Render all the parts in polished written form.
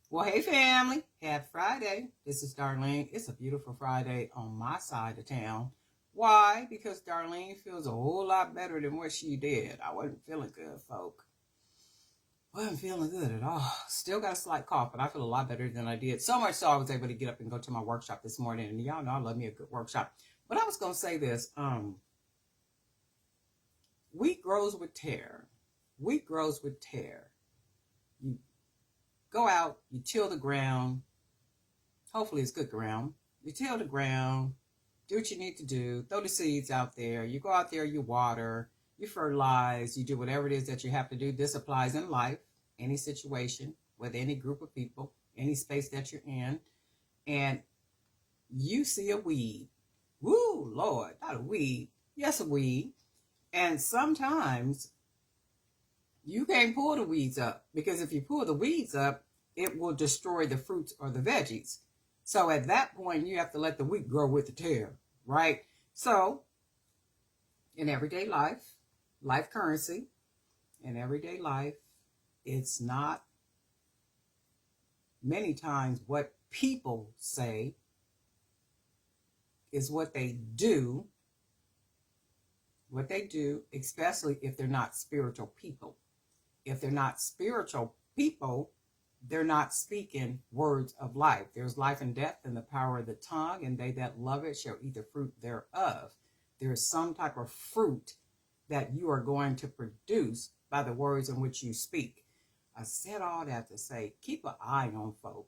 Well, hey family, happy Friday. This is Darlene. It's a beautiful Friday on my side of town. Why? Because Darlene feels a whole lot better than what she did. I wasn't feeling good, folk. Wasn't feeling good at all. Still got a slight cough, but I feel a lot better than I did. So much so I was able to get up and go to my workshop this morning. And y'all know I love me a good workshop. But I was gonna say this. Wheat grows with tear. Wheat grows with tear. You go out, you till the ground. Hopefully it's good ground. You till the ground, do what you need to do, throw the seeds out there. You go out there, you water, you fertilize, you do whatever it is that you have to do. This applies in life, any situation, with any group of people, any space that you're in, and you see a weed. Woo, Lord, not a weed. Yes, a weed. And sometimes you can't pull the weeds up because if you pull the weeds up, it will destroy the fruits or the veggies. So at that point, you have to let the wheat grow with the tear, right? So in everyday life, life currency, in everyday life, it's not many times what people say is what they do, especially if they're not spiritual people. If they're not spiritual people, they're not speaking words of life. There's life and death in the power of the tongue, and they that love it shall eat the fruit thereof. There is some type of fruit that you are going to produce by the words in which you speak. I said all that to say, keep an eye on folk.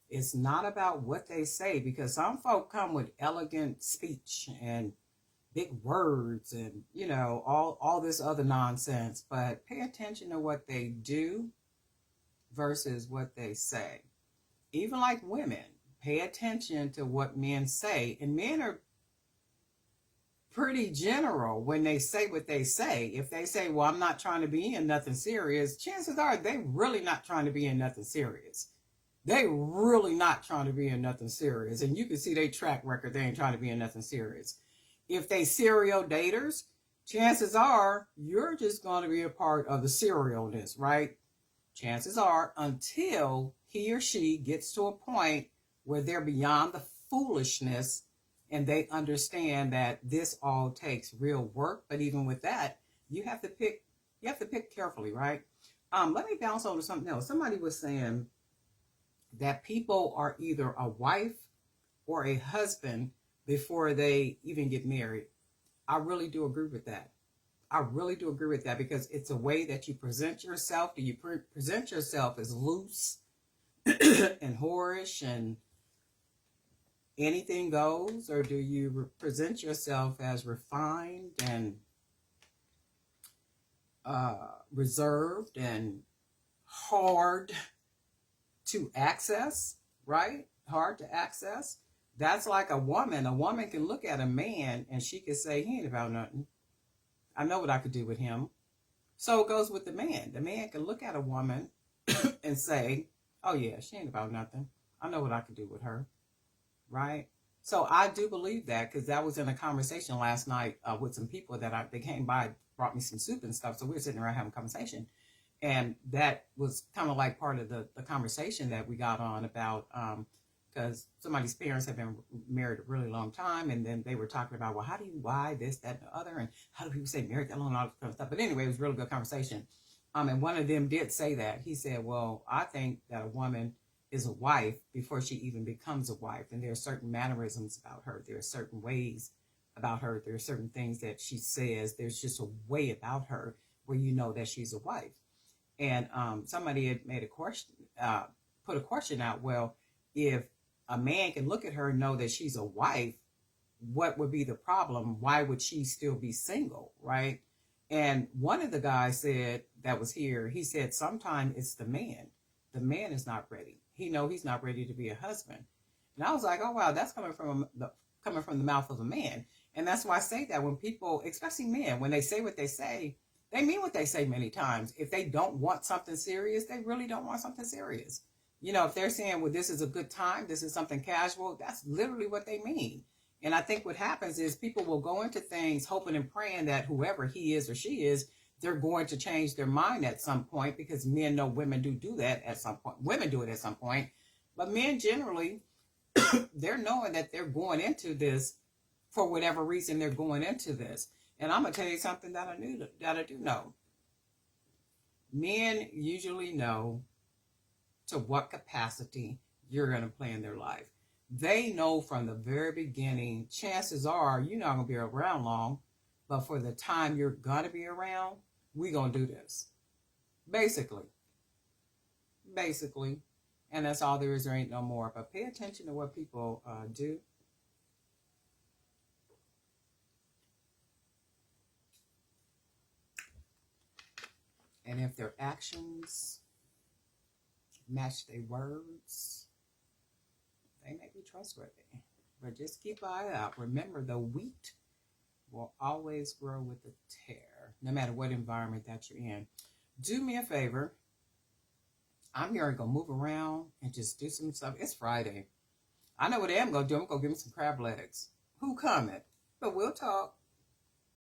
It's not about what they say, because some folk come with elegant speech and big words and, all this other nonsense, but pay attention to what they do versus what they say. Even like women, pay attention to what men say. And men are pretty general when they say what they say. If they say, well, I'm not trying to be in nothing serious, chances are they really not trying to be in nothing serious. They really not trying to be in nothing serious. And you can see their track record, they ain't trying to be in nothing serious. If they serial daters, chances are you're just going to be a part of the serialness, right? Chances are, until he or she gets to a point where they're beyond the foolishness and they understand that this all takes real work. But even with that, you have to pick carefully, right? Let me bounce over to something else. Somebody was saying that people are either a wife or a husband before they even get married. I really do agree with that. I really do agree with that, because it's a way that you present yourself. Do you present yourself as loose and whorish and anything goes, or do you present yourself as refined and reserved and hard to access, right? Hard to access. That's like a woman. A woman can look at a man and she can say, he ain't about nothing. I know what I could do with him. So it goes with the man. The man can look at a woman and say, oh yeah, she ain't about nothing. I know what I could do with her, right? So I do believe that, because that was in a conversation last night with some people that they came by, brought me some soup and stuff. So we were sitting around having a conversation. And that was kind of like part of the conversation that we got on about, because somebody's parents have been married a really long time, and then they were talking about, well, why this, that, and the other, and how do people stay married that long, and all this kind of stuff. But anyway, it was a really good conversation. And one of them did say that. He said, well, I think that a woman is a wife before she even becomes a wife, and there are certain mannerisms about her. There are certain ways about her. There are certain things that she says. There's just a way about her where you know that she's a wife. And somebody had made a question, put a question out. Well, if a man can look at her and know that she's a wife, what would be the problem? Why would she still be single, right? And one of the guys said that was here, he said, sometimes it's the man. The man is not ready. He's not ready to be a husband. And I was like, oh wow, that's coming from the mouth of a man. And that's why I say that when people, especially men, when they say what they mean what they say many times. If they don't want something serious, they really don't want something serious. If they're saying, well, this is a good time, this is something casual, that's literally what they mean. And I think what happens is people will go into things hoping and praying that whoever he is or she is, they're going to change their mind at some point, because men know women do that at some point. Women do it at some point. But men generally, they're knowing that they're going into this for whatever reason they're going into this. And I'm gonna tell you something that I do know. Men usually know to what capacity you're gonna play in their life. They know from the very beginning, chances are you're not gonna be around long, but for the time you're gonna be around, we gonna do this. Basically. Basically. And that's all there is, there ain't no more. But pay attention to what people do. And if their actions match their words, they may be trustworthy. But just keep an eye out. Remember, the wheat will always grow with the tare, no matter what environment that you're in. Do me a favor. I'm here to go move around and just do some stuff. It's Friday. I know what I am going to do. I'm going to give me some crab legs. Who coming? But we'll talk.